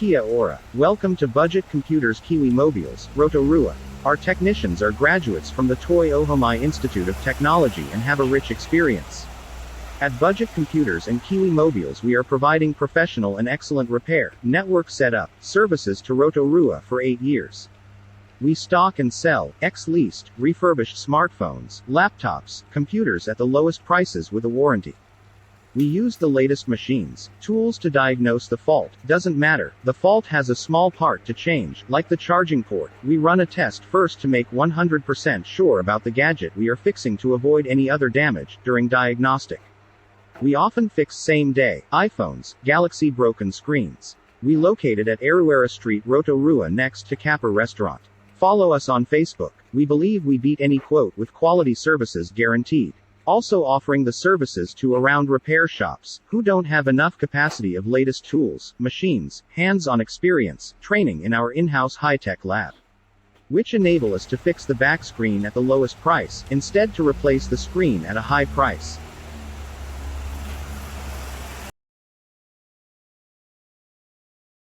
Kia ora. Welcome to Budget Computers Kiwi Mobiles, Rotorua. Our technicians are graduates from the Toi Ohomai Institute of Technology and have a rich experience. At Budget Computers and Kiwi Mobiles we are providing professional and excellent repair, network setup, services to Rotorua for 8 years. We stock and sell EX-LEASED, refurbished smartphones, laptops, computers at the lowest prices with a warranty. We use the latest machines, tools to diagnose the fault. Doesn't matter, the fault has a small part to change, like the charging port. We run a test first to make 100% sure about the gadget we are fixing to avoid any other damage during diagnostic. We often fix same day, iPhones, Galaxy broken screens. We located at Rotorua Street, Rotorua next to Kappa Restaurant. Follow us on Facebook. We believe we beat any quote with quality services guaranteed. Also offering the services to around repair shops, who don't have enough capacity of latest tools, machines, hands-on experience, training in our in-house high-tech lab. Which enable us to fix the back screen at the lowest price, instead to replace the screen at a high price.